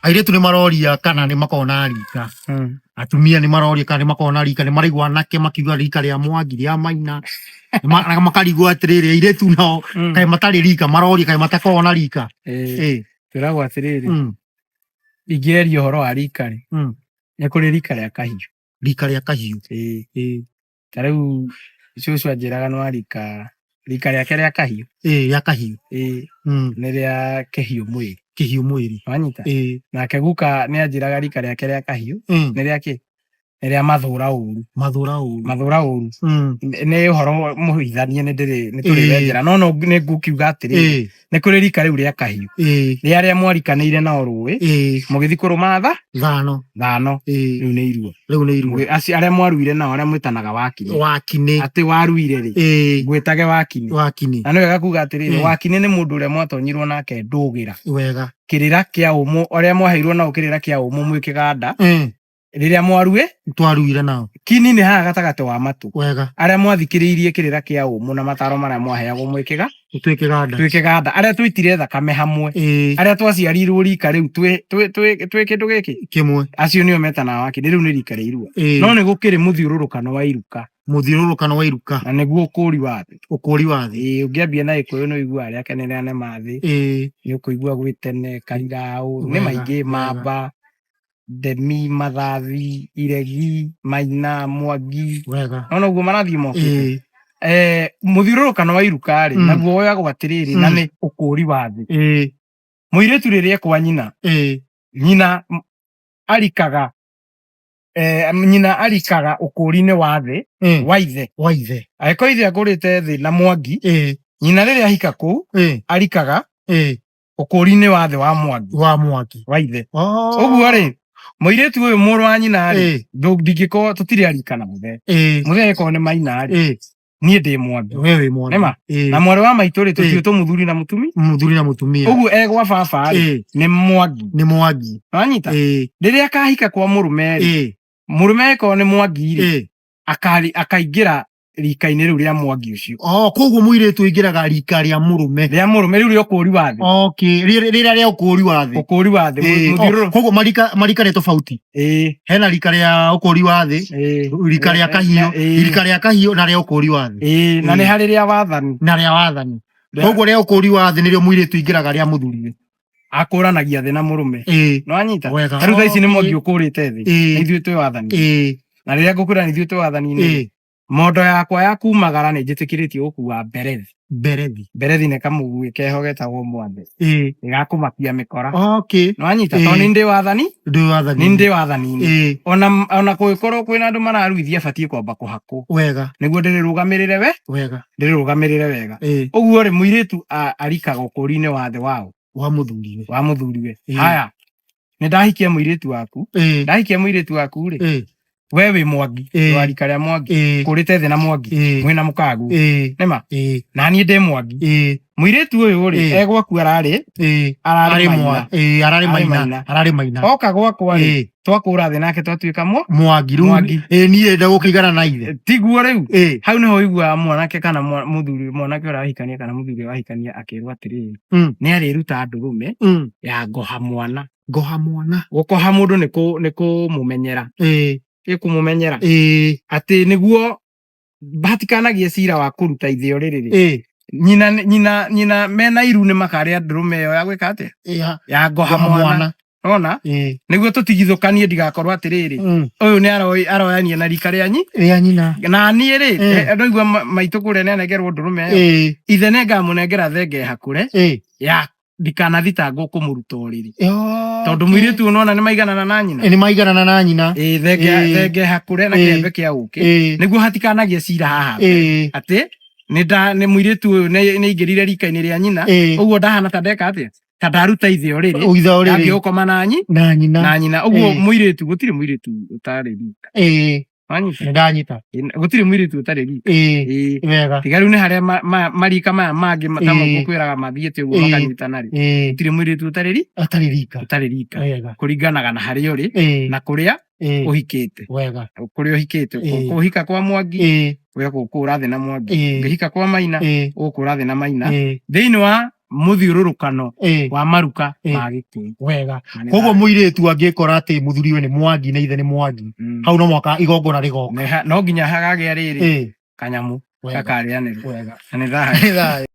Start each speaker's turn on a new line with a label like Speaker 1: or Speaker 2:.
Speaker 1: Airetu nĩ maroria kana nĩ makona rika. Atumia nĩ maroria kana nĩ makona rika, nĩ maraigua anake makiuga rika rĩa Mwangi rĩa Maina. Makarigwo atĩrĩrĩ airetu nao kaĩ matarĩ rika maroria kaĩ matakona rika.
Speaker 2: Twĩragwo atĩrĩrĩ ingĩeria ũhoro wa rika rĩ nĩ kũrĩ rika rĩa kahiũ.
Speaker 1: Rika rĩa kahiũ.
Speaker 2: Ta rĩu cũcũ anjĩraga nĩ wa rika rĩake rĩa kahiũ.
Speaker 1: Rĩa kahiũ.
Speaker 2: Nĩ rĩa kĩhiũ mwĩrĩ.
Speaker 1: Kĩhiũ mwĩrĩ.
Speaker 2: Wanyita? Nake guka nĩ anjĩraga rika rĩake rĩa kahiũ nĩ rĩa kĩ? Nĩ rĩa mathũra ũru.
Speaker 1: Mathũra ũru.
Speaker 2: Mathũra ũru. Nĩ ũhoro mũhithanie nĩ tũrĩ wenjera no nĩ ngũkiuga atĩrĩrĩ nĩ kũrĩ rika rĩu rĩa kahiũ rĩa arĩa mwarikanĩire nao rũĩ mũgĩthiĩ kũrũma thano rĩu nĩ irua.
Speaker 1: Rĩu nĩ irua.
Speaker 2: Arĩa mwaruire nao arĩa mwĩtanaga wakinĩ.
Speaker 1: Wakinĩ.
Speaker 2: Atĩ waruire rĩ ngwĩtage wakinĩ. Wakinĩ. Na nĩ wega kuga atĩrĩrĩ wakinĩ nĩ mũndũ ũrĩa mwatonyirwo nake ndũgĩra. Wega. Kĩrĩra kĩa ũmũ arĩa mwaheirwo nao kĩrĩra kĩa ũmũ mwĩ kĩganda. Rĩrĩa mwaruire
Speaker 1: twaruire nao.
Speaker 2: Kini nĩ haha gatagatĩ wa matũ.
Speaker 1: Wega.
Speaker 2: Arĩa mwathikĩrĩirie kĩrĩra kĩa ũmũ na mataro marĩa mwaheagwo mwĩ kĩganda. Arĩa twĩtire thakame hamwe. Arĩa twaciarirwo rika rĩu twĩ kĩndũ gĩkĩ
Speaker 1: kĩmwe.
Speaker 2: Acio nĩo metanaga wakinĩ rĩu nĩ rika rĩa irua. No nĩ gũkĩrĩ mũthiũrũrũkano wa iruka.
Speaker 1: Mũthiũrũrũkano wa iruka.
Speaker 2: Na nĩguo ũkũri wa thĩ.
Speaker 1: Ũkũri wa thĩ.
Speaker 2: Ũngĩambia na Gĩkũyũ nĩ ũiguaga rĩa kenerera nĩ mathĩ. Nĩ ũkũigua gwĩtene Kairau nĩ maingĩ Mamba Ndemi Mathathi Iregi Maina Mwangi. Wega. No guo marathiĩ mokĩte. Mũthiũrũrũkano wa iruka rĩ naguo woyagwo atĩrĩrĩ na nĩ ũkũri wa thĩ. Mũirĩtu rĩrĩa kwa nyina. Nyina arikaga ũkũri-inĩ wa thĩ wa ithe. Angĩkorwo ithe akũrĩte thĩ na Mwangi nyina rĩrĩa ahika kũu arikaga ũkũri-inĩ wa thĩ wa Mwangi wa ithe. Ũguo rĩ mũirĩtu ũyũ mũrũ wa nyina rĩ ndingĩkorwo tũtirĩ arikana mũthee agĩkorwo nĩ Maina rĩ niĩ ndĩ Mwangi. Nĩma na mwarĩ wa maitũ rĩ tũtiũĩ mũthuri na mũtumia. Ũguo egwa baba rĩ nĩ Mwangi. Wanyita? Rĩrĩa akahika kwa mũrũme rĩ mũrũme agĩkorwo nĩ Mwangi rĩ akaingĩra rika-inĩ rĩu rĩa Mwangi ũcio.
Speaker 1: Koguo mũirĩtu aingĩraga rika rĩa mũrũme.
Speaker 2: Rĩa mũrũme rĩu rĩa ũkũri wa thĩ.
Speaker 1: Rĩrĩa rĩa ũkũri wa thĩ.
Speaker 2: Ũkũri wa thĩ.
Speaker 1: Koguo marika nĩ tofauti. Hena rika rĩa ũkũri wa thĩ, rika rĩa kahiũ na rĩa ũkũri wa thĩ.
Speaker 2: Na nĩ harĩ rĩa wathani.
Speaker 1: Na rĩa wathani. Koguo rĩa ũkũri wa thĩ nĩrĩo mũirĩtu aingĩraga rĩa mũthuriwe.
Speaker 2: Akũranagia thĩ na mũrũme. Nĩ wanyita? Tarĩu thaa ici nĩ Mwangi ũkũrĩte thĩ. Na ithuĩ twĩ wathani. Na rĩrĩa ngũkwĩra ithuĩ twĩ wathani-inĩ mondo yakwa ya kumagara nĩ njĩtĩkĩrĩtie gũkua mberethi. Mberethi nĩ kamũguĩ keho getagwo mwambe. Gakũmakia mĩkora. Nĩ wanyita? Tondũ nĩ ndĩ wathani. Nĩ ndĩ wathani-inĩ. Ona kũgĩkorwo kwĩna andũ mararuithia batiĩ kwamba kũhakwo. Wega. Nĩguo ndĩrĩrũgamĩrĩre wega. Ũguo rĩ mũirĩtu arikaga ũkũri-inĩ wa thĩ wa mũthuriwe. Haya nĩ ndahikia mũirĩtu waku rĩ we wĩ Mwangi wa rika rĩa Mwangi kũrĩte thĩ na Mwangi mwĩna mũkagu nĩma na niĩ ndĩ Mwangi. Mũirĩtu ũyũ rĩ egwaku ararĩ Maina. Oka gwakwa rĩ twakũra thĩ nake twatuĩka
Speaker 1: Mwangi. Niĩ ndagũkĩigana na ithe.
Speaker 2: Tiguo rĩu hau nĩho ũiguaga mwanake kana mũthuri mwanake ũrahikania kana mũthuri ũrahikania akĩrwo atĩrĩrĩ nĩ arĩruta ndũrũme ya ngoha mwana. Gũkoha mũndũ nĩ kũmũmenyera. Kũmũmenyera atĩ nĩguo batikanagie cira wa kũruta itheo rĩrĩ nyina mena iru nĩ makarĩa ndũrũme ĩyo ya gwĩka atĩa ya ngoha mwana. Ona nĩguo tũtigithũkanie ndigakorwo atĩrĩrĩ ũyũ nĩ aroyania na rika rĩa nyina na niĩ rĩ ndaigua maitũ kũrĩa nĩ anengerwo ndũrũme ĩyo ithe nĩ ngamũnengera thenge hakũre ya ndikanathitangwo kũmũruta ũrĩrĩ. Tondũ mũirĩtu ũnona nĩ maiganana na nyina. Thenge hakũre na kĩembe kĩa ũkĩ nĩguo hatikanagie cira haha atĩ nĩ mũirĩtu ũyũ nĩ aingĩrire rika-inĩ rĩa nyina ũguo ndahana ta ndeka atĩa ta ndaruta itheo rĩrĩ ngĩũkoma na nyina. Ũguo mũirĩtu gũtirĩ mũirĩtu ũtarĩ rika. Ndanyita. Gũtirĩ mũirĩtu ũtarĩ rika. Wega. Tiga rĩu nĩ harĩa marika maya mangĩ matamũkwĩraga mathiĩte ũguo makanyitana rĩ. Gũtirĩ mũirĩtu ũtarĩ rika. Kũringanaga na harĩa ũrĩ na kũrĩa ũhikĩte. Wega. Kũrĩa ũhikĩte. Kũhika kwa Mwangi ũgũkũra thĩ na Mwangi. Ũngĩhika kwa Maina ũgũkũra thĩ na Maina. Thĩinĩ wa muthiururukano wa maruka ma Gikuyu.
Speaker 1: Wega. Koguo muiritu angikora ati muthuriwe ni Mwangi na ithe ni Mwangi. Hau no mwaka igongona rigoka.
Speaker 2: No nginya hagage riri kanyamu gakarĩanĩrwo. Wega. Na nĩ thayo.